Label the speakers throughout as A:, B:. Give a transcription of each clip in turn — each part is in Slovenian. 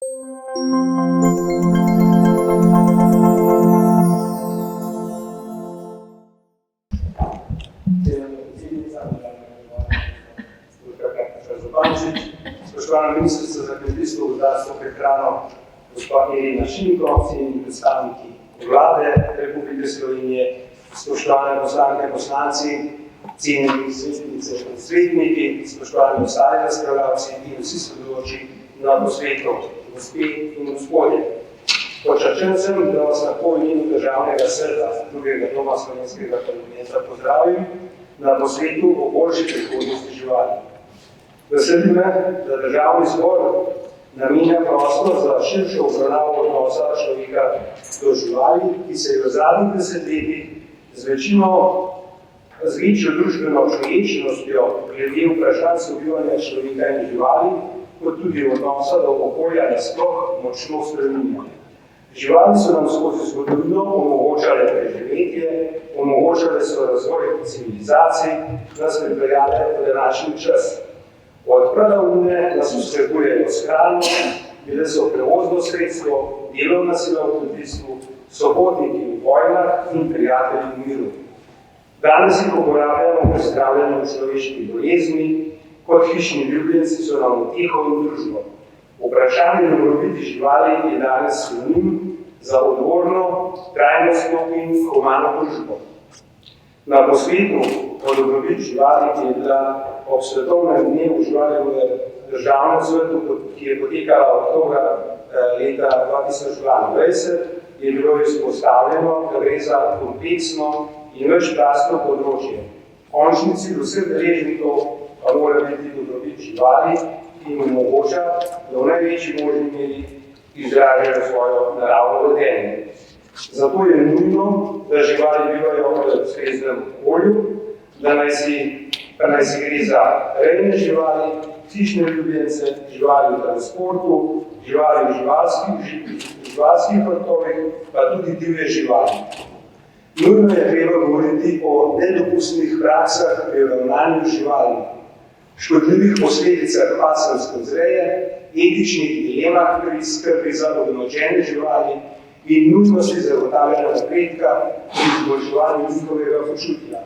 A: Spoštovana ministrica za kmetijstvo, gozdarstvo, prehrano, gospa Irina Šinko, cenjeni predstavniki Vlade Republike Slovenije, spoštovane poslanke in poslanci, cenjeni svetnice in svetniki, spoštovani ostali razpravljavci in vsi sodelujoči na posvetu, gospe in gospodje. Počaščen sem, da vas lahko v imenu Državnega sveta drugega doma Slovenskega parlamenta pozdravim na posvetu o boljši prihodnosti živali. Veseli me, da Državni zbor namenja prostor za širšo obravnavo odnosa človeka do živali, ki se je v zadnjih desetletjih z večjo družbeno človečnostjo glede vprašanj sobivanja človeka in živali, kot tudi odnosa do okolja nasploh močno spreminjala. Živali so nam skozi zgodovino omogočale preživetje, omogočale so razvoj civilizacij, nas pripeljale v današnji čas. Od pradavnine nas oskrbujejo s hrano, bile so prevozno sredstvo, delovna sila v kmetijstvu, sopotniki v vojnah in prijatelji v miru. Danes jih uporabljamo pri zdravljenju človeških bolezni, kot hišni ljubljenci so nam uteho in družbo. Vprašanje dobrobiti živali je danes sinonim za odgovorno, trajnostno in humano družbo. Na posvetu o dobrobiti živali, ki je bila ob svetovnem dnevu živali v Državnem svetu, ki je potekala oktobra leta 2022, je bilo izpostavljeno, da gre za kompleksno in večplastno področje. Končni cilj vseh deležnikov pa mora biti dobrobit živali, ki jim omogoča, da v največji možni meri izražajo svojo naravno vedenje. Zato je nujno, da živali bivajo v ustreznem okolju, da naj si gre za rejne živali, hišne ljubljence, živali v transportu, živali v živalskih vrtovih, pa tudi divje živali. Nujno je treba govoriti o nedopustnih praksah pri ravnanju živali, škodljivih posledicah pasemske vzreje, etičnih dilemah pri skrbi za udomačene živali in nujnosti zagotavljanja napredka pri izboljševanju njihovega počutja.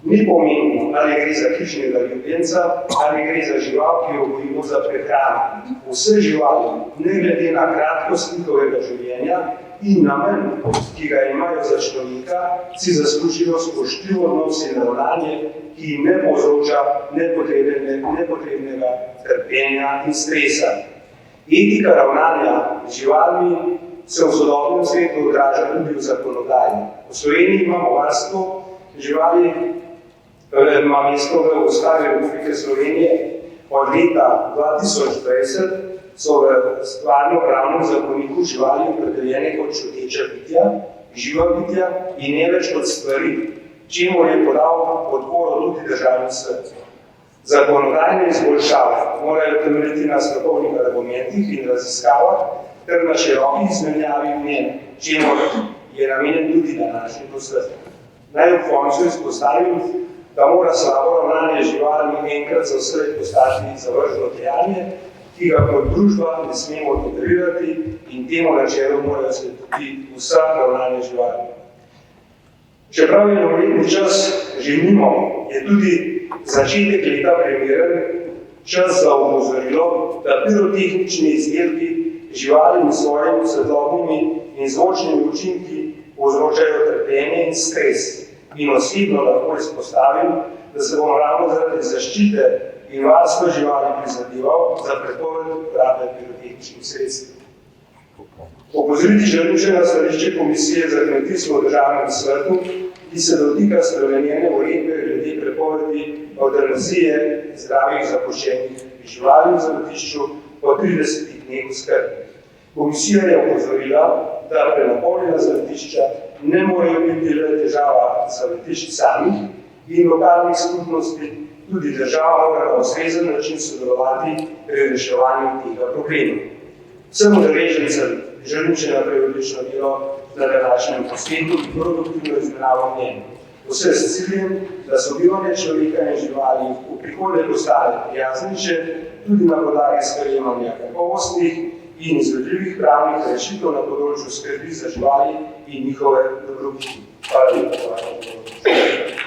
A: Ni pomembno, ali gre za hišnega ljubljenca, ali gre za žival, ki jo gojimo za prehrano. Vse živali, ne glede na kratkost njihovega življenja in namen, ki ga imajo za človeka, si zaslužijo spoštljiv odnos in ravnanje, ki jim ne povzroča nepotrebnega trpljenja in stresa. Etika ravnanja z živalmi se v sodobnem svetu odraža tudi v zakonodaji. V Sloveniji imamo varstvo živali, ima mesto v Ustavi Republike Slovenije. Od leta 2020 so v stvarno-pravnem zakoniku živali opredeljene kot čuteča bitja, živa bitja in ne več kot stvari, čemur je podal podporo tudi Državni svet. Zakonodajne izboljšave morajo temeljiti na strokovnih argumentih in raziskavah ter na široki izmenjavi mnenj, čemur je namenjen tudi današnji posvet. Naj ob koncu izpostavim, da mora slabo ravnanje živalmi enkrat za vselej postati zavržno dejanje, ki ga kot družba ne smemo tolerirati in temu načelu morajo slediti vsa ravnanja živali. Čeprav je novoletni čas že mimo, je tudi začetek leta primeren čas za opozorilo, da pirotehnični izdelki živalim s svojimi svetlobnimi in zvočnimi učinki povzročajo trpljenje in stres. In osebno lahko izpostavim, da se bom ravno zaradi zaščite in varstva živali prizadeval za prepoved uporabe pirotehničnih sredstev. Opozoriti želim še na stališče Komisije za kmetijstvo v Državnem svetu, ki se dotika spremenjene uredbe glede prepovedi evtanazije zdravih zapuščenih živali v zavetišču po 30 dneh skrbi. Komisija je opozorila, da prenapolnjena zavetišča ne morejo biti le težava zavetišč samih in lokalnih skupnosti, tudi država mora na ustrezen način sodelovati pri reševanju tega problema. Vsem udeležencem želim še naprej odlično delo na današnjem posvetu in produktivno izmenjavo mnenj. Vse s ciljem, da sobivanje človeka in živali v prihodnje postane prijaznejše, tudi na podlagi sprejemanja kakovostnih in izvedljivih pravnih rešitev na področju skrbi za živali in njihove dobrobiti. Hvala lepa.